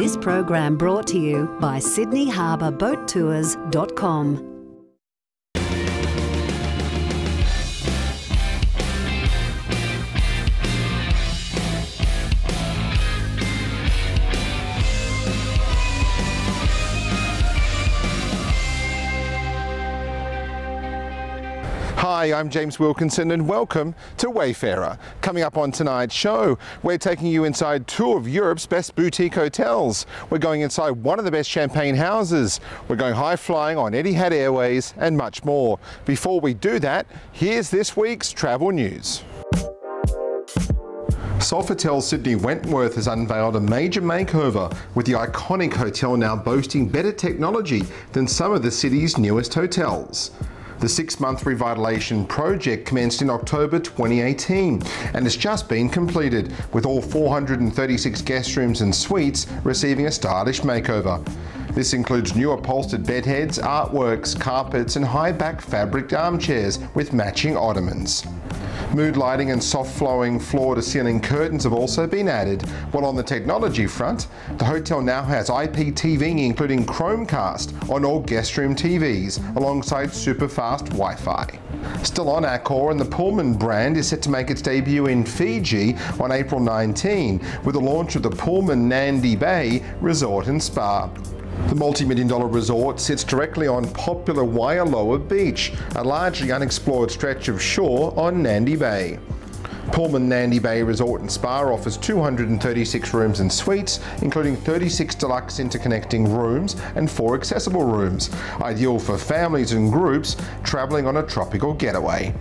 This program brought to you by SydneyHarbourBoatTours.com. Hi, I'm James Wilkinson and welcome to Wayfarer. Coming up on tonight's show, we're taking you inside two of Europe's best boutique hotels. We're going inside one of the best champagne houses. We're going high flying on Etihad Airways and much more. Before we do that, here's this week's travel news. Sofitel Sydney Wentworth has unveiled a major makeover, with the iconic hotel now boasting better technology than some of the city's newest hotels. The 6-month revitalisation project commenced in October 2018 and has just been completed, with all 436 guest rooms and suites receiving a stylish makeover. This includes new upholstered bedheads, artworks, carpets and high-back fabric armchairs with matching ottomans. Mood lighting and soft-flowing floor-to-ceiling curtains have also been added, while on the technology front, the hotel now has IPTV including Chromecast on all guest room TVs, alongside super-fast Wi-Fi. Still on Accor, and the Pullman brand is set to make its debut in Fiji on April 19, with the launch of the Pullman Nadi Bay Resort and Spa. The multi-million-dollar resort sits directly on popular Waialoa Beach, a largely unexplored stretch of shore on Nadi Bay. Pullman Nadi Bay Resort and Spa offers 236 rooms and suites, including 36 deluxe interconnecting rooms and 4 accessible rooms, ideal for families and groups travelling on a tropical getaway.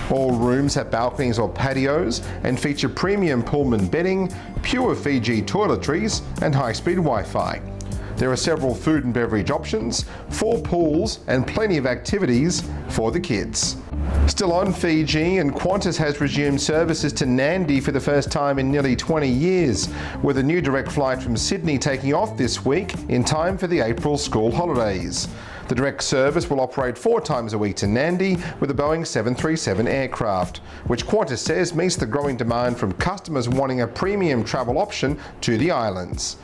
All rooms have balconies or patios and feature premium Pullman bedding, pure Fiji toiletries and high-speed Wi-Fi. There are several food and beverage options, 4 pools and plenty of activities for the kids. Still on Fiji, and Qantas has resumed services to Nadi for the first time in nearly 20 years, with a new direct flight from Sydney taking off this week in time for the April school holidays. The direct service will operate 4 times a week to Nadi with a Boeing 737 aircraft, which Qantas says meets the growing demand from customers wanting a premium travel option to the islands.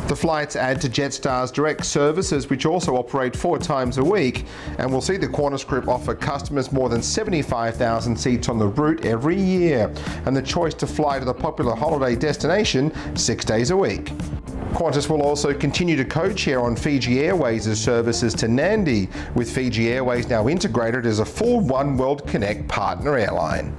The flights add to Jetstar's direct services, which also operate 4 times a week, and will see the Qantas Group offer customers more than 75,000 seats on the route every year, and the choice to fly to the popular holiday destination 6 days a week. Qantas will also continue to co-chair on Fiji Airways' services to Nadi, with Fiji Airways now integrated as a full One World Connect partner airline.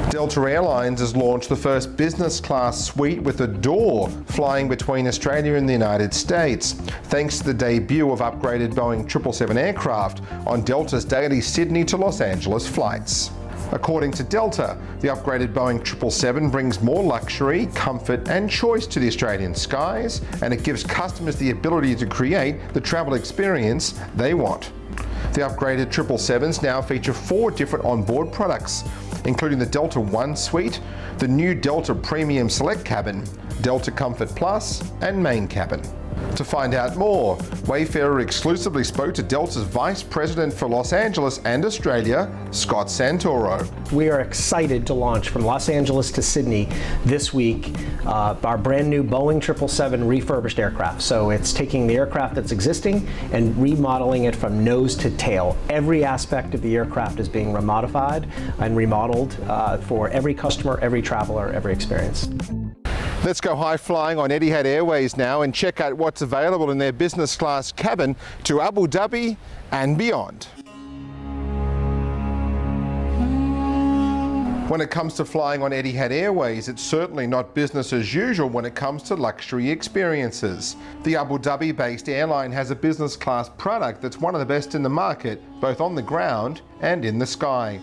Delta Airlines has launched the first business class suite with a door flying between Australia and the United States, thanks to the debut of upgraded Boeing 777 aircraft on Delta's daily Sydney to Los Angeles flights. According to Delta, the upgraded Boeing 777 brings more luxury, comfort and choice to the Australian skies, and it gives customers the ability to create the travel experience they want. The upgraded 777s now feature 4 different onboard products, including the Delta One Suite, the new Delta Premium Select Cabin, Delta Comfort Plus and Main Cabin. To find out more, Wayfarer exclusively spoke to Delta's Vice President for Los Angeles and Australia, Scott Santoro. We are excited to launch from Los Angeles to Sydney this week our brand new Boeing 777 refurbished aircraft. So it's taking the aircraft that's existing and remodeling it from nose to tail. Every aspect of the aircraft is being remodified and remodeled for every customer, every traveler, every experience. Let's go high flying on Etihad Airways now and check out what's available in their business class cabin to Abu Dhabi and beyond. When it comes to flying on Etihad Airways, it's certainly not business as usual when it comes to luxury experiences. The Abu Dhabi-based airline has a business class product that's one of the best in the market, both on the ground and in the sky.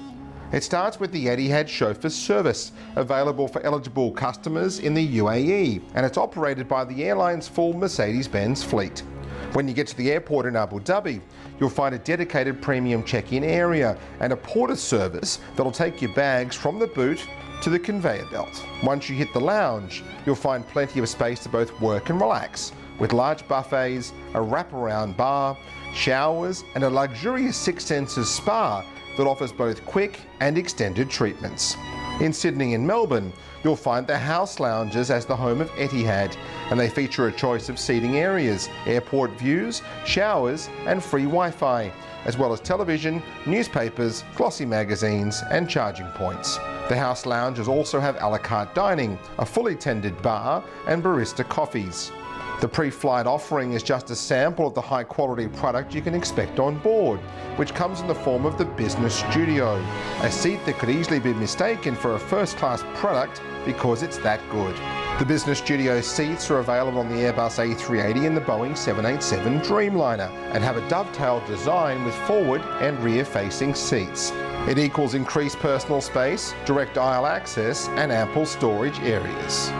It starts with the Etihad Chauffeur service, available for eligible customers in the UAE, and it's operated by the airline's full Mercedes-Benz fleet. When you get to the airport in Abu Dhabi, you'll find a dedicated premium check-in area and a porter service that'll take your bags from the boot to the conveyor belt. Once you hit the lounge, you'll find plenty of space to both work and relax, with large buffets, a wraparound bar, showers, and a luxurious Six Senses spa that offers both quick and extended treatments. In Sydney and Melbourne, you'll find the house lounges as the home of Etihad, and they feature a choice of seating areas, airport views, showers and free Wi-Fi, as well as television, newspapers, glossy magazines and charging points. The house lounges also have a la carte dining, a fully tended bar and barista coffees. The pre-flight offering is just a sample of the high-quality product you can expect on board, which comes in the form of the Business Studio, a seat that could easily be mistaken for a first-class product because it's that good. The Business Studio seats are available on the Airbus A380 and the Boeing 787 Dreamliner and have a dovetailed design with forward and rear-facing seats. It equals increased personal space, direct aisle access and ample storage areas.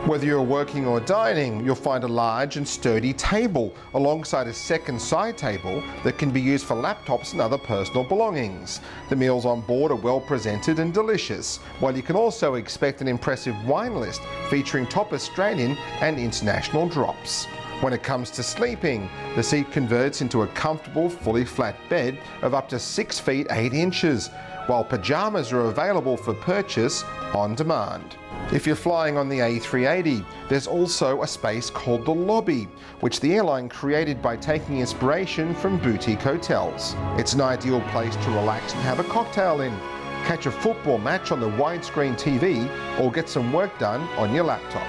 Whether you're working or dining, you'll find a large and sturdy table alongside a second side table that can be used for laptops and other personal belongings. The meals on board are well presented and delicious, while you can also expect an impressive wine list featuring top Australian and international drops. When it comes to sleeping, the seat converts into a comfortable, fully flat bed of up to 6 feet 8 inches, while pyjamas are available for purchase on demand. If you're flying on the A380, there's also a space called the lobby, which the airline created by taking inspiration from boutique hotels. It's an ideal place to relax and have a cocktail in, catch a football match on the widescreen TV, or get some work done on your laptop.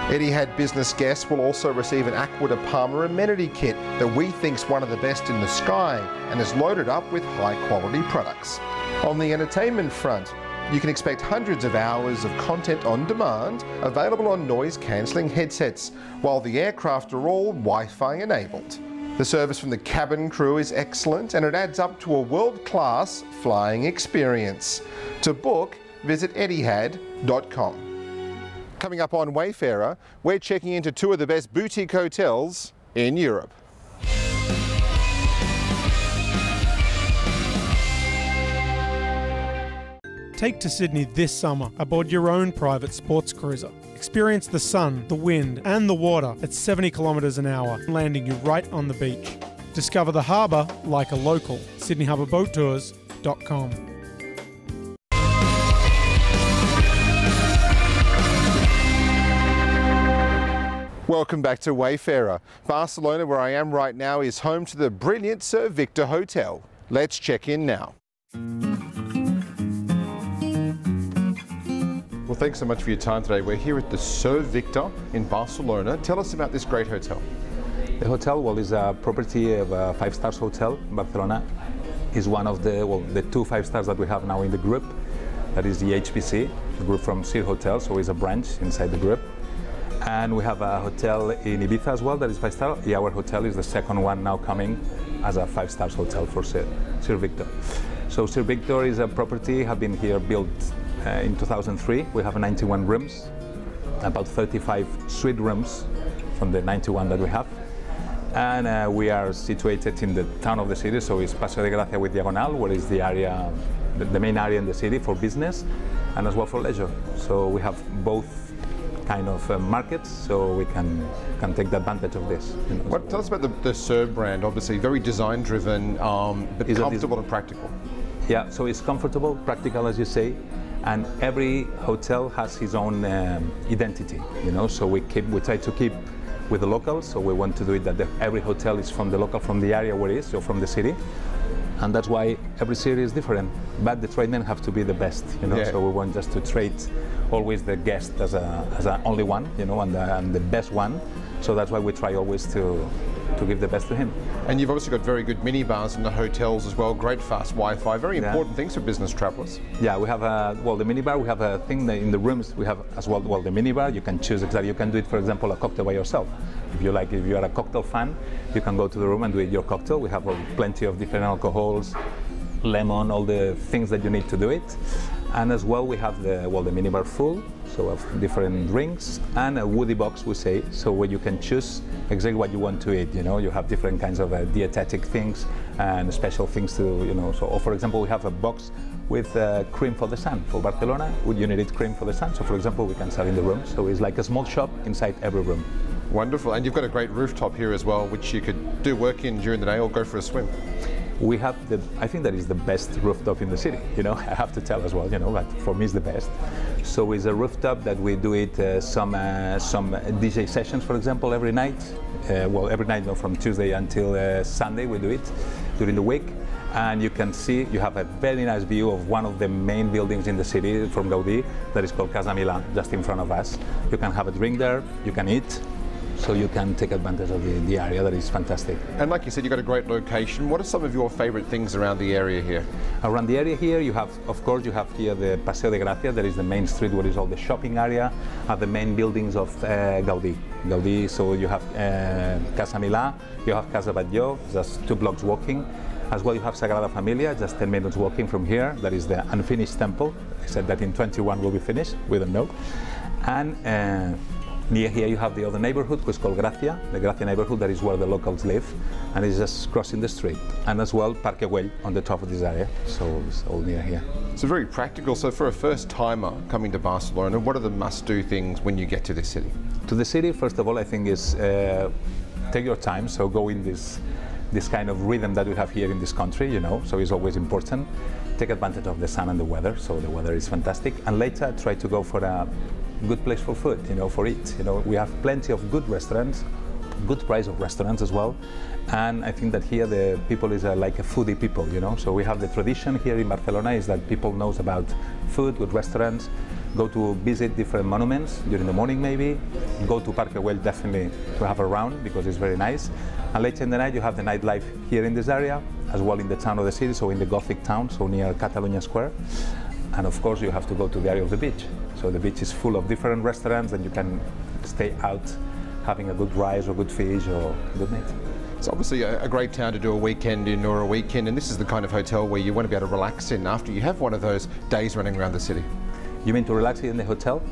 Etihad business guests will also receive an Aqua de Palma amenity kit that we think's one of the best in the sky and is loaded up with high-quality products. On the entertainment front, you can expect hundreds of hours of content on demand available on noise-cancelling headsets, while the aircraft are all Wi-Fi enabled. The service from the cabin crew is excellent and it adds up to a world-class flying experience. To book, visit etihad.com. Coming up on Wayfarer, we're checking into two of the best boutique hotels in Europe. Take to Sydney this summer aboard your own private sports cruiser. Experience the sun, the wind and the water at 70 kilometres an hour, landing you right on the beach. Discover the harbour like a local. SydneyHarbourBoatTours.com. Welcome back to Wayfarer. Barcelona, where I am right now, is home to the brilliant Sir Victor Hotel. Let's check in now. Well, thanks so much for your time today. We're here at the Sir Victor in Barcelona. Tell us about this great hotel. The hotel, well, is a property of a 5-star hotel in Barcelona. It's one of the two 5 stars that we have now in the group. That is the HBC, the group from Sir Hotel, so it's a branch inside the group. And we have a hotel in Ibiza as well that is 5-star. Our hotel is the second one now coming as a 5-star hotel for Sir Victor. So Sir Victor is a property, have been here built in 2003. We have 91 rooms, about 35 suite rooms from the 91 that we have. And we are situated in the town of the city, so it's Paseo de Gracia with Diagonal, where is the area, the main area in the city for business and as well for leisure. So we have both kind of markets, so we can take the advantage of this. You know. Tell us about the Sir brand, obviously very design driven, but comfortable and practical. Yeah, so it's comfortable, practical as you say, and every hotel has his own identity, you know, so we try to keep with the locals, so we want to do it that every hotel is from the local, from the area where it is, so from the city, and that's why every city is different, but the treatment have to be the best, you know, so we want just to treat always the guest as a only one, you know, and the best one, so that's why we try always to give the best to him. And you've obviously got very good minibars in the hotels as well, great fast Wi-Fi, very important things for business travellers. Yeah, we have the minibar, we have a thing that in the rooms, we have as well, the minibar, you can choose exactly, you can do it, for example, a cocktail by yourself. If you like, if you are a cocktail fan, you can go to the room and do it your cocktail. We have plenty of different alcohols, lemon, all the things that you need to do it. And as well, we have the minibar full, so of different drinks, and a woody box, we say, so where you can choose exactly what you want to eat. You know, you have different kinds of dietetic things and special things to, you know. So, for example, we have a box with cream for the sun. For Barcelona, you need cream for the sun. So, for example, we can sell in the room. So it's like a small shop inside every room. Wonderful, and you've got a great rooftop here as well, which you could do work in during the day or go for a swim. We have I think that is the best rooftop in the city, you know, I have to tell as well, you know, but for me it's the best. So it's a rooftop that we do it some DJ sessions, for example, every night. Well, every night, no, from Tuesday until Sunday we do it during the week. And you can see, you have a very nice view of one of the main buildings in the city from Gaudí that is called Casa Milà, just in front of us. You can have a drink there, you can eat, so you can take advantage of the area. That is fantastic. And like you said, you've got a great location. What are some of your favorite things around the area here? Around the area here, you have, of course, you have here the Paseo de Gracia. That is the main street where is all the shopping area, are the main buildings of Gaudí. So you have Casa Milà, you have Casa Batlló, just 2 blocks walking. As well, you have Sagrada Familia, just 10 minutes walking from here. That is the unfinished temple. I said that in 21 will be finished, we don't know. And near here you have the other neighborhood, which is called Gracia, the Gracia neighborhood, that is where the locals live, and it's just crossing the street. And as well, Parque Güell on the top of this area, so it's all near here. So very practical. So for a first timer coming to Barcelona, what are the must-do things when you get to this city? To the city, first of all, I think is take your time, so go in this kind of rhythm that we have here in this country, you know, so it's always important. Take advantage of the sun and the weather, so the weather is fantastic. And later, try to go for a good place for food, you know, for eat. You know, we have plenty of good restaurants, good price of restaurants as well. And I think that here the people is like a foodie people, you know. So we have the tradition here in Barcelona is that people knows about food, good restaurants, go to visit different monuments during the morning maybe, go to Parque Güell definitely to have a round because it's very nice. And later in the night you have the nightlife here in this area, as well in the town of the city, so in the Gothic town, so near Catalunya Square. And of course you have to go to the area of the beach. So the beach is full of different restaurants and you can stay out having a good rice or good fish or good meat. It's obviously a great town to do a weekend in or a weekend, and this is the kind of hotel where you want to be able to relax in after you have one of those days running around the city. You mean to relax in the hotel?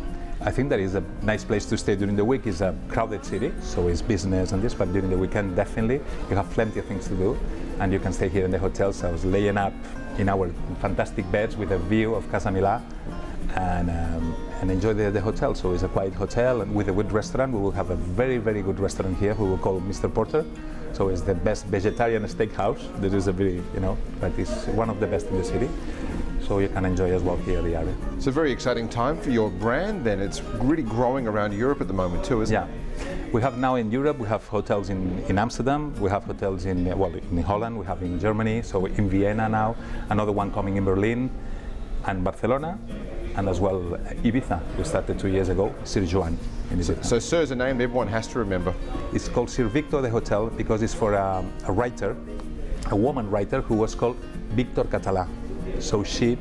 I think that is a nice place to stay during the week. It's a crowded city, so it's business and this, but during the weekend definitely you have plenty of things to do and you can stay here in the hotel. So I was laying up in our fantastic beds with a view of Casa Milà and enjoy the hotel. So it's a quiet hotel and with a good restaurant. We will have a very, very good restaurant here we will call Mr. Porter. So it's the best vegetarian steakhouse. That is a very, you know, but it's one of the best in the city. So you can enjoy as well here the area. It's a very exciting time for your brand then. It's really growing around Europe at the moment too, isn't it? Yeah. We have now in Europe, we have hotels in Amsterdam, we have hotels in Holland, we have in Germany, so in Vienna now, another one coming in Berlin and Barcelona, and as well Ibiza. We started 2 years ago, Sir Joan. So Sir is a name everyone has to remember. It's called Sir Victor the Hotel because it's for a writer, a woman writer who was called Victor Català. So she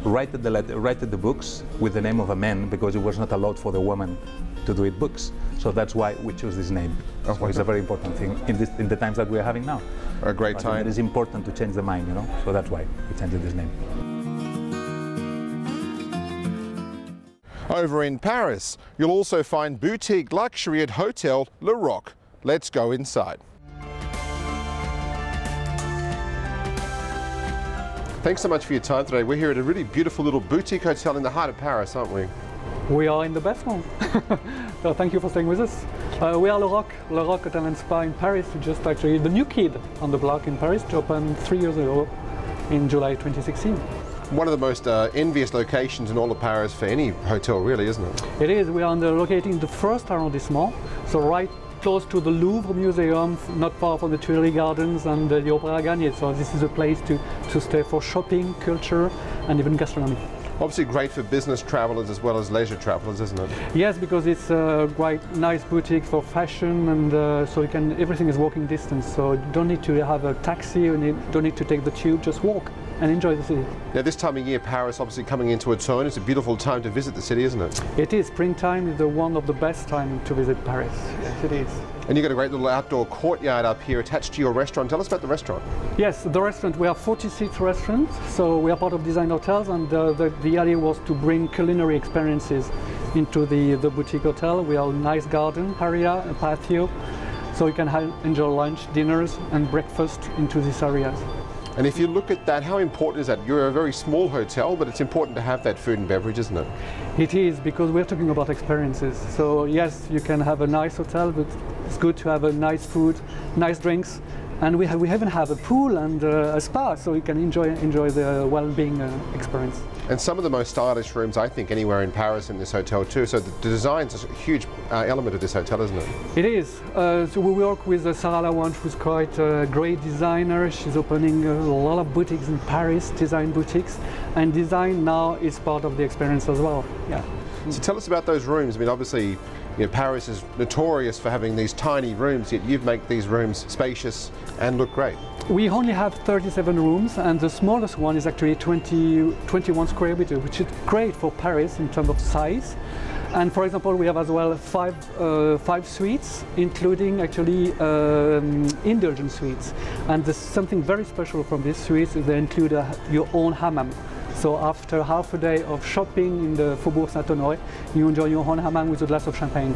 wrote the books with the name of a man because it was not allowed for the woman to do it books. So that's why we choose this name. So it's a very important thing in the times that we are having now. A great time. It is important to change the mind, you know. So that's why we changed this name. Over in Paris, you'll also find boutique luxury at Hotel Le Roch. Let's go inside. Thanks so much for your time today. We're here at a really beautiful little boutique hotel in the heart of Paris, aren't we? We are in the best one. So thank you for staying with us. We are Le Roch Hotel and Spa in Paris. Just actually the new kid on the block in Paris to open 3 years ago in July 2016. One of the most envious locations in all of Paris for any hotel, really, isn't it? It is. We are located in the first arrondissement, so right close to the Louvre Museum, not far from the Tuileries Gardens and the Opera Garnier. So this is a place to stay for shopping, culture, and even gastronomy. Obviously great for business travelers as well as leisure travelers, isn't it? Yes, because it's a quite nice boutique for fashion, and so everything is walking distance. So you don't need to have a taxi, you don't need to take the tube, just walk and enjoy the city. Now this time of year, Paris obviously coming into its own. It's a beautiful time to visit the city, isn't it? It is. Springtime is one of the best time to visit Paris. Yes, it is. And you've got a great little outdoor courtyard up here attached to your restaurant. Tell us about the restaurant. Yes, the restaurant. We have 46 restaurants, so we are part of Design Hotels, and the idea was to bring culinary experiences into the boutique hotel. We have a nice garden area, a patio, so you can enjoy lunch, dinners, and breakfast into these areas. And if you look at that, how important is that? You're a very small hotel, but it's important to have that food and beverage, isn't it? It is, because we're talking about experiences. So yes, you can have a nice hotel, but it's good to have a nice food, nice drinks, And we even have a pool and a spa, so you can enjoy the well-being experience. And some of the most stylish rooms, I think, anywhere in Paris in this hotel too. So the design's a huge element of this hotel, isn't it? It is. So we work with Sarah Lawrence, who's quite a great designer. She's opening a lot of boutiques in Paris, design boutiques, and design now is part of the experience as well. Yeah. So tell us about those rooms. I mean, obviously, you know, Paris is notorious for having these tiny rooms, yet you make these rooms spacious and look great. We only have 37 rooms, and the smallest one is actually 21 square meters, which is great for Paris in terms of size. And for example, we have as well five suites, including actually indulgent suites. And there's something very special from these suites is they include your own hammam. So after half a day of shopping in the Faubourg Saint-Honoré, you enjoy your own hammam with a glass of champagne.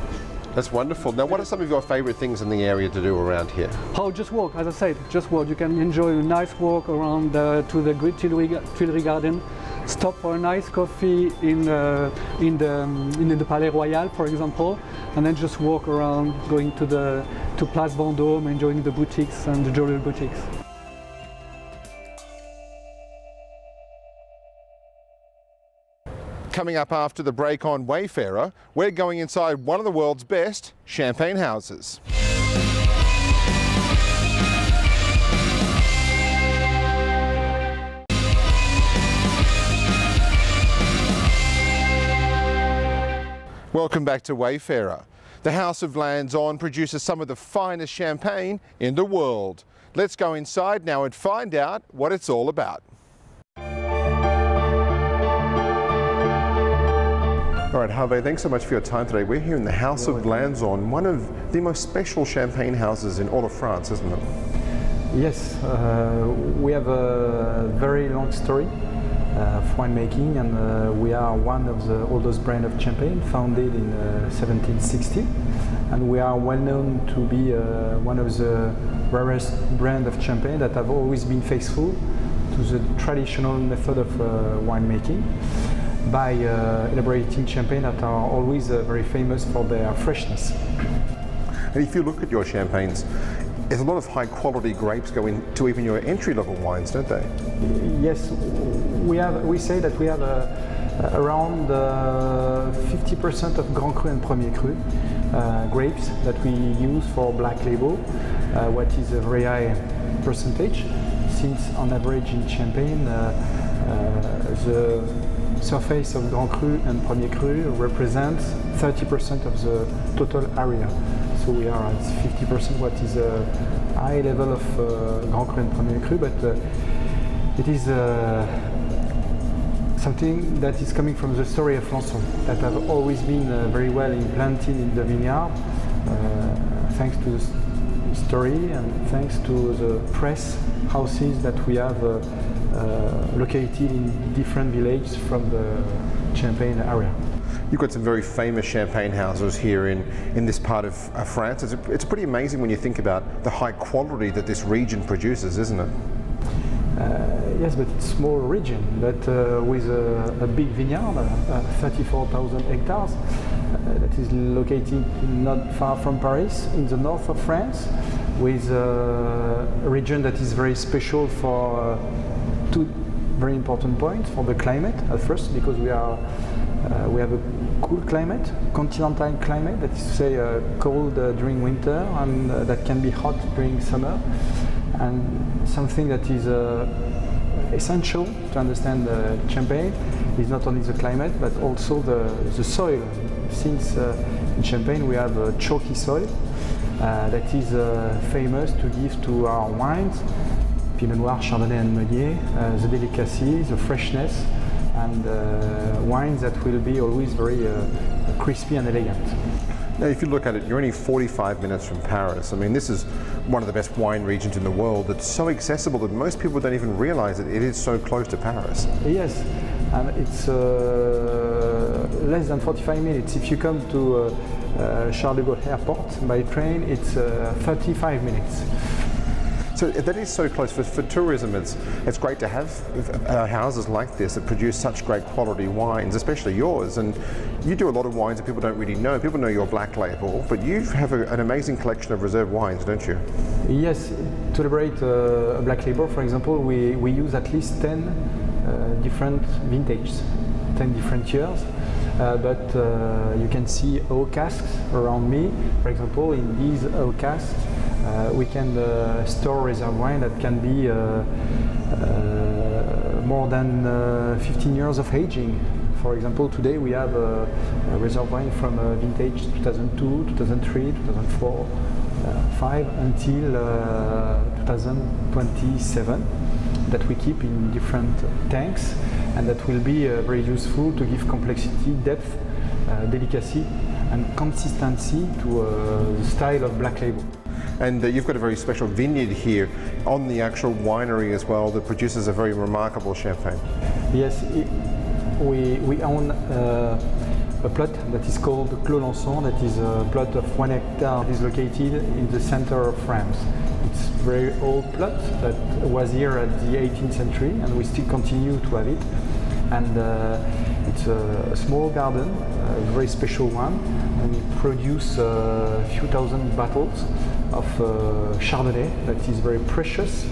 That's wonderful. Now, what are some of your favorite things in the area to do around here? Oh, just walk, as I said, just walk. You can enjoy a nice walk around to the Great Tuileries Garden, stop for a nice coffee in the Palais Royal, for example, and then just walk around, going to Place Vendôme, enjoying the boutiques and the jewelry boutiques. Coming up after the break on Wayfarer, we're going inside one of the world's best champagne houses. Welcome back to Wayfarer. The House of Lanson produces some of the finest champagne in the world. Let's go inside now and find out what it's all about. All right, Harvey, thanks so much for your time today. We're here in the House of Lanson, one of the most special champagne houses in all of France, isn't it? Yes, we have a very long story of winemaking, and we are one of the oldest brands of champagne, founded in 1760, and we are well known to be one of the rarest brands of champagne that have always been faithful to the traditional method of winemaking, by elaborating champagne that are always very famous for their freshness. And if you look at your champagnes, there's a lot of high quality grapes go into even your entry level wines, don't they? Yes, we say that we have around 50% of Grand Cru and Premier Cru grapes that we use for black label, what is a very high percentage, since on average in champagne the surface of Grand Cru and Premier Cru represents 30% of the total area. So we are at 50%, what is a high level of Grand Cru and Premier Cru, but it is something that is coming from the story of Lanson, that have always been very well implanted in the vineyard, thanks to the story and thanks to the press houses that we have located in different villages from the Champagne area. You've got some very famous champagne houses here in this part of France. It's pretty amazing when you think about the high quality that this region produces, isn't it? Yes, but it's a small region, but with a big vineyard, 34,000 hectares, that is located not far from Paris, in the north of France, with a region that is very special for two very important points. For the climate, at first, because we have a cool climate, continental climate, that is to say cold during winter and that can be hot during summer. And something that is essential to understand Champagne is not only the climate but also the soil. Since in Champagne we have a chalky soil that is famous to give to our wines, Pinot Noir, Chardonnay and Meunier, the delicacy, the freshness, and wines that will be always very crispy and elegant. Now, if you look at it, you're only 45 minutes from Paris. I mean, this is one of the best wine regions in the world. It's so accessible that most people don't even realize that it is so close to Paris. Yes, and it's less than 45 minutes. If you come to Charles de Gaulle Airport by train, it's 35 minutes. So that is so close. For tourism, it's great to have houses like this that produce such great quality wines, especially yours. And you do a lot of wines that people don't really know. People know your black label, but you have an amazing collection of reserve wines, don't you? Yes, to celebrate a black label, for example, we use at least 10 different vintages, 10 different years. But you can see oak casks around me. For example, in these oak casks, we can store reserve wine that can be more than 15 years of aging. For example, today we have a reserve wine from vintage 2002, 2003, 2004, 5 until 2027 that we keep in different tanks, and that will be very useful to give complexity, depth, delicacy and consistency to the style of black label. And you've got a very special vineyard here on the actual winery as well that produces a very remarkable champagne. Yes, we own a plot that is called Clos Lanson, that is a plot of 1 hectare. It is located in the center of Reims. It's a very old plot that was here at the 18th century, and we still continue to have it. And it's a small garden, a very special one, and we produce a few thousand bottles of Chardonnay that is very precious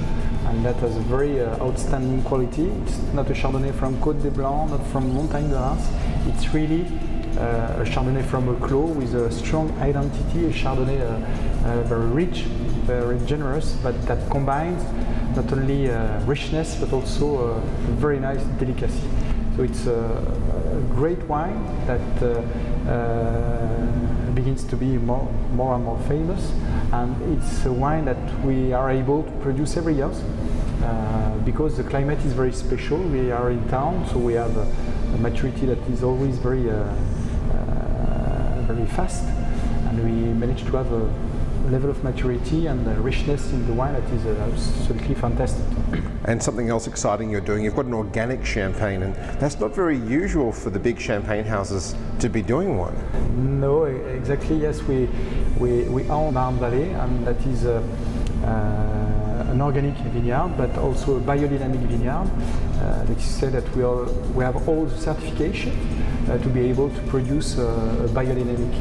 and that has a very outstanding quality. It's not a Chardonnay from Côte des Blancs, not from Montagne de Reims. It's really a Chardonnay from a clos with a strong identity, a Chardonnay very rich, very generous, but that combines not only richness but also a very nice delicacy. So it's a great wine that begins to be more and more famous, and it's a wine that we are able to produce every year because the climate is very special. We are in town, so we have a maturity that is always very very fast, and we manage to have a level of maturity and richness in the wine that is absolutely fantastic. And something else exciting you're doing, you've got an organic champagne, and that's not very usual for the big champagne houses to be doing one. No, exactly, yes, we own Marne Valley, and that is an organic vineyard, but also a biodynamic vineyard. That is to say that we have all the certification to be able to produce a biodynamic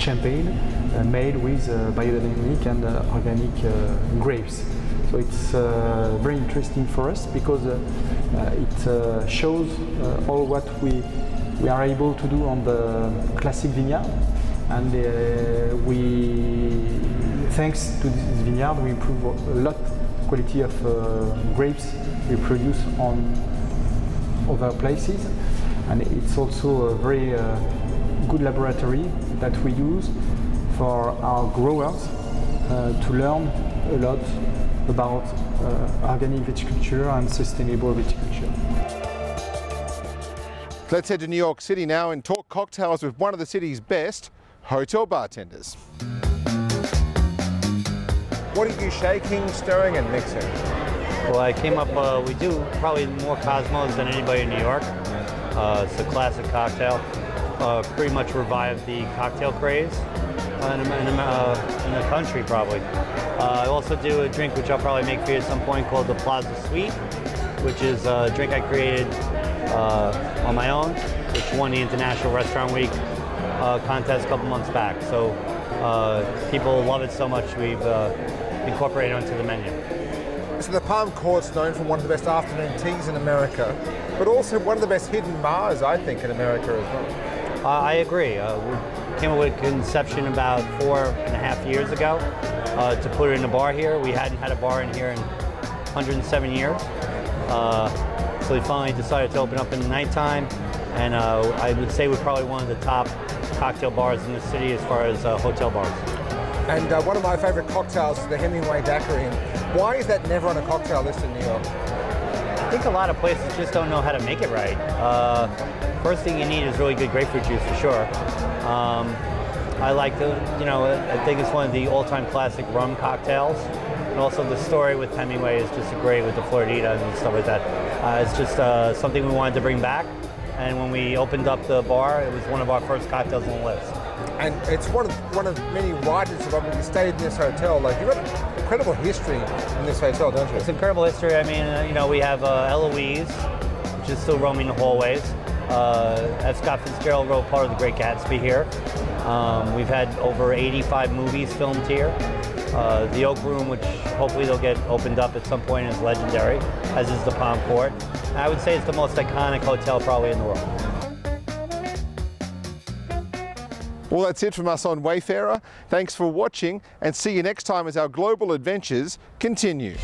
champagne made with biodynamic and organic grapes. So it's very interesting for us because it shows all what we are able to do on the classic vineyard, and thanks to this vineyard, we improve a lot the quality of grapes we produce on other places, and it's also a very good laboratory that we use for our growers to learn a lot about organic viticulture and sustainable viticulture. Let's head to New York City now and talk cocktails with one of the city's best hotel bartenders. What are you shaking, stirring and mixing? Well, I came up, we do probably more Cosmos than anybody in New York. It's a classic cocktail. Pretty much revived the cocktail craze in the country, probably. I also do a drink which I'll probably make for you at some point called the Plaza Suite, which is a drink I created on my own, which won the International Restaurant Week contest a couple months back. So people love it so much we've incorporated it onto the menu. So the Palm Court's known for one of the best afternoon teas in America, but also one of the best hidden bars, I think, in America as well. I agree. We came up with a conception about 4.5 years ago to put it in a bar here. We hadn't had a bar in here in 107 years. So we finally decided to open up in the nighttime, and I would say we're probably one of the top cocktail bars in the city as far as hotel bars. And one of my favorite cocktails is the Hemingway Daiquiri. Why is that never on a cocktail list in New York? I think a lot of places just don't know how to make it right. First thing you need is really good grapefruit juice for sure. I like the, I think it's one of the all-time classic rum cocktails. And also the story with Hemingway is just great with the Florida and stuff like that. It's just something we wanted to bring back. And when we opened up the bar, it was one of our first cocktails on the list. And it's one of many writers who've obviously stayed in this hotel. Like, you've got an incredible history in this hotel, don't you? It's incredible history. I mean, you know, we have Eloise, which is still roaming the hallways. As Scott Santoro wrote part of The Great Gatsby here. We've had over 85 movies filmed here. The Oak Room, which hopefully they'll get opened up at some point, is legendary, as is the Palm Court. And I would say it's the most iconic hotel probably in the world. Well, that's it from us on Wayfarer. Thanks for watching, and see you next time as our global adventures continue.